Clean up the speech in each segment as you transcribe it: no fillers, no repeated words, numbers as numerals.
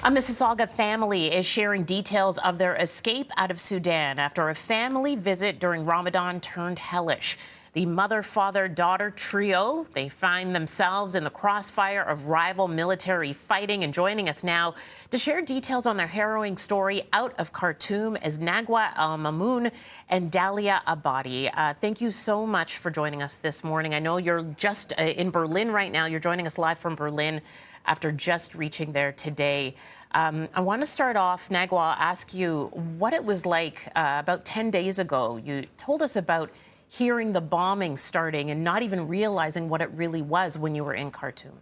A Mississauga family is sharing details of their escape out of Sudan after a family visit during Ramadan turned hellish. The mother, father, daughter trio, they find themselves in the crossfire of rival military fighting. And joining us now to share details on their harrowing story out of Khartoum is Nagwa Al Mamoun and Dalia Abadi. Thank you so much for joining us this morning. I know you're just in Berlin right now. You're joining us live from Berlin after just reaching there today. I want to start off, Nagwa, ask you what it was like about 10 days ago. You told us about hearing the bombing starting and not even realizing what it really was when you were in Khartoum.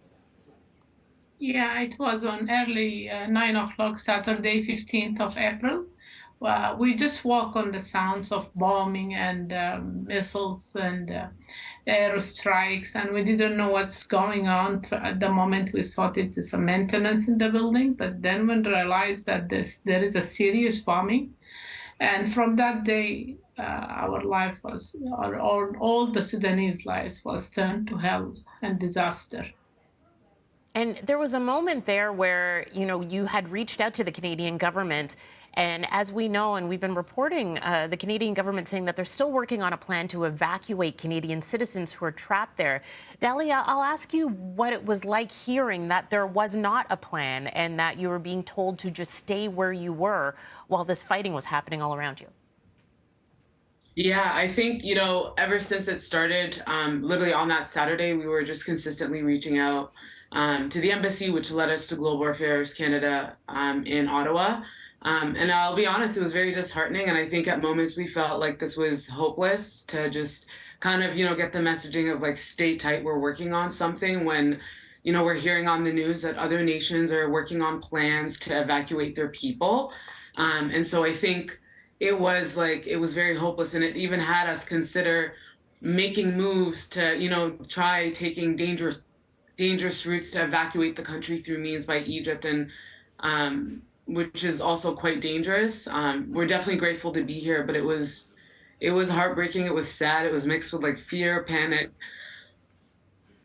Yeah, it was on early 9 o'clock Saturday, 15th of April. We just walk on the sounds of bombing and missiles and airstrikes, and we didn't know what's going on. At the moment, we thought it is a maintenance in the building, but then we realized that there is a serious bombing. And from that day, our life was, all the Sudanese lives was turned to hell and disaster. And there was a moment there where, you had reached out to the Canadian government. And as we know, and we've been reporting, the Canadian government saying that they're still working on a plan to evacuate Canadian citizens who are trapped there. Dalia, I'll ask you what it was like hearing that there was not a plan and that you were being told to just stay where you were while this fighting was happening all around you. Yeah, I think, ever since it started, literally on that Saturday, we were just consistently reaching out to the embassy, which led us to Global Affairs Canada in Ottawa. And I'll be honest, it was very disheartening. And I think at moments we felt like this was hopeless to just kind of, get the messaging of like, stay tight, we're working on something when, we're hearing on the news that other nations are working on plans to evacuate their people. And so I think it was very hopeless, and it even had us consider making moves to try taking dangerous routes to evacuate the country through means by Egypt, and which is also quite dangerous. We're definitely grateful to be here, but it was heartbreaking, it was sad, it was mixed with like fear, panic.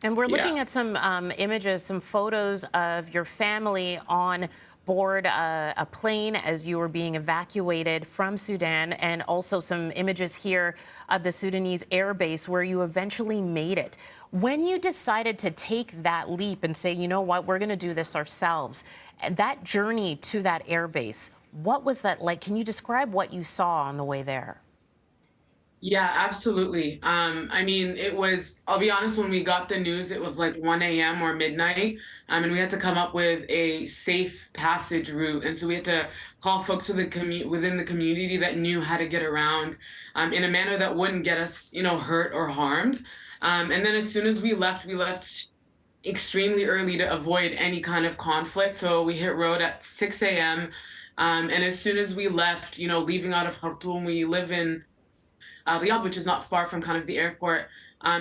And we're Yeah. looking at some images, some photos of your family on board a plane as you were being evacuated from Sudan, and also some images here of the Sudanese air base where you eventually made it. When you decided to take that leap and say, you know what, we're going to do this ourselves, and that journey to that air base, what was that like? Can you describe what you saw on the way there? Yeah, absolutely. I mean, I'll be honest, when we got the news, it was like 1 a.m. or midnight, and we had to come up with a safe passage route. And so we had to call folks within the community that knew how to get around in a manner that wouldn't get us, hurt or harmed. And then as soon as we left extremely early to avoid any kind of conflict. So we hit road at 6 a.m. And as soon as we left, leaving out of Khartoum, we live in Riyadh, which is not far from kind of the airport.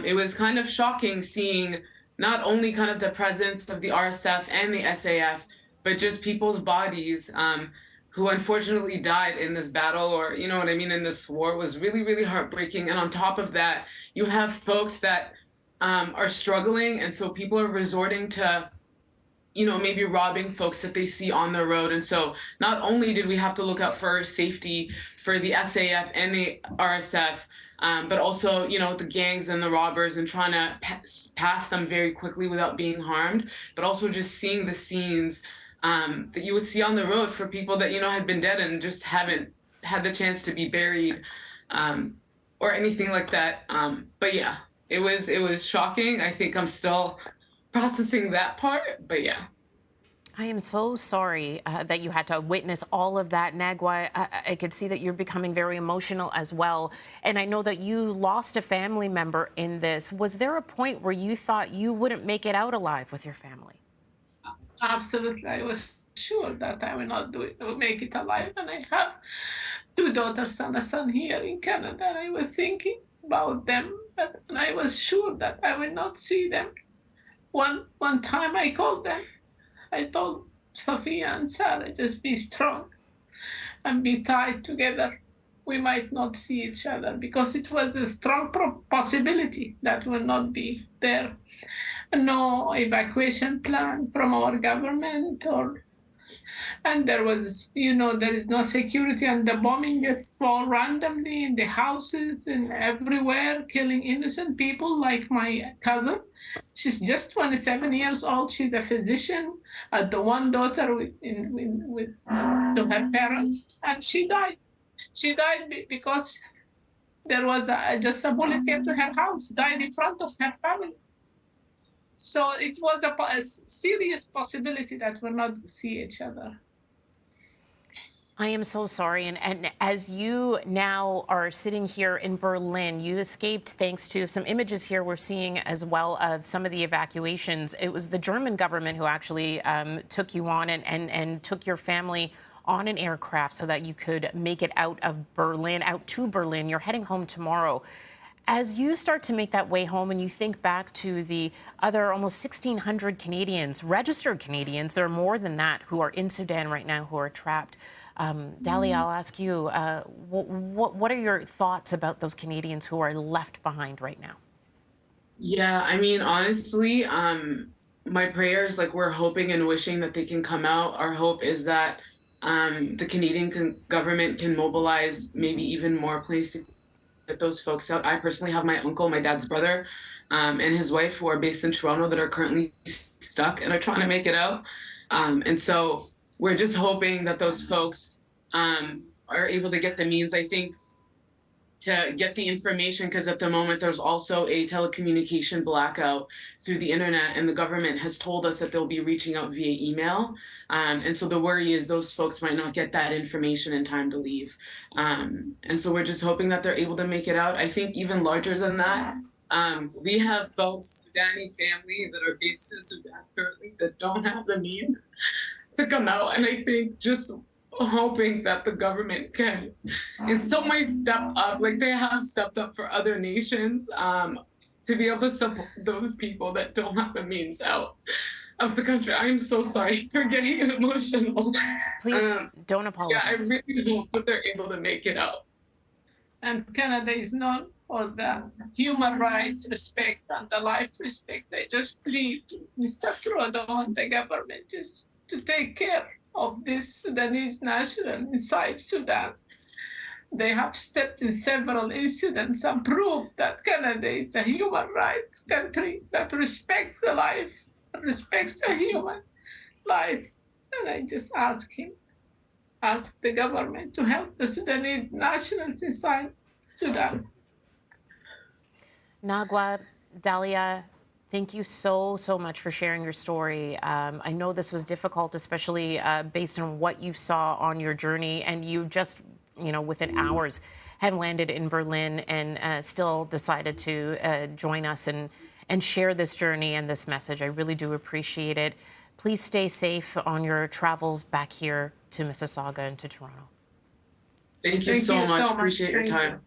It was kind of shocking seeing not only kind of the presence of the RSF and the SAF, but just people's bodies who unfortunately died in this battle, or, you know what I mean, in this war. Was really, really heartbreaking. And on top of that, you have folks that are struggling. And so people are resorting to maybe robbing folks that they see on the road. And so not only did we have to look out for safety for the SAF and the RSF, but also, the gangs and the robbers, and trying to pass them very quickly without being harmed, but also just seeing the scenes that you would see on the road for people that, had been dead and just haven't had the chance to be buried or anything like that. But yeah, it was shocking. I think I'm still processing that part, but yeah. I am so sorry that you had to witness all of that, Nagwa. I could see that you're becoming very emotional as well. And I know that you lost a family member in this. Was there a point where you thought you wouldn't make it out alive with your family? Absolutely. I was sure that I will not do it, I will make it alive. And I have two daughters and a son here in Canada. And I was thinking about them, and I was sure that I will not see them. One time I called them. I told Sophia and Sarah, just be strong and be tied together. We might not see each other, because it was a strong possibility that will not be there. No evacuation plan from our government, or And there was, there is no security, and the bombing just fall randomly in the houses and everywhere, killing innocent people like my cousin. She's just 27 years old. She's a physician. The one daughter with to her parents, and she died. She died because there was just a bullet came to her house, died in front of her family. So it was a serious possibility that we'll not see each other. I am so sorry. And as you now are sitting here in Berlin, you escaped thanks to some images here we're seeing as well of some of the evacuations. It was the German government who actually took you on and took your family on an aircraft so that you could make it out to Berlin. You're heading home tomorrow. As you start to make that way home and you think back to the other almost 1,600 Canadians, registered Canadians, there are more than that who are in Sudan right now who are trapped. Dalia, I'll ask you, what are your thoughts about those Canadians who are left behind right now? Yeah, I mean, honestly, my prayers, like we're hoping and wishing that they can come out. Our hope is that the Canadian government can mobilize maybe even more places to get those folks out. I personally have my uncle, my dad's brother, and his wife who are based in Toronto that are currently stuck and are trying to make it out. And so we're just hoping that those folks are able to get the means, I think, to get the information, because at the moment there's also a telecommunication blackout through the internet, and the government has told us that they'll be reaching out via email. And so the worry is those folks might not get that information in time to leave. And so we're just hoping that they're able to make it out. I think even larger than that, we have both Sudani family that are based in Sudan currently that don't have the means to come out. And I think just hoping that the government can in some way step up, like they have stepped up for other nations, to be able to support those people that don't have the means out of the country. I'm so sorry for getting emotional. Please don't apologize. Yeah, I really hope that they're able to make it out. And Canada is known for the human rights respect and the life respect. I just plead to Mr. Trudeau and the government just to take care of this Sudanese national inside Sudan. They have stepped in several incidents and proved that Canada is a human rights country that respects the life, respects the human lives. And I just ask the government to help the Sudanese nationals inside Sudan. Nagwa, Dalia, thank you so much for sharing your story. I know this was difficult, especially based on what you saw on your journey, and you just, within hours have landed in Berlin and still decided to join us and share this journey and this message. I really do appreciate it. Please stay safe on your travels back here to Mississauga and to Toronto. Thank you so much. Appreciate your time.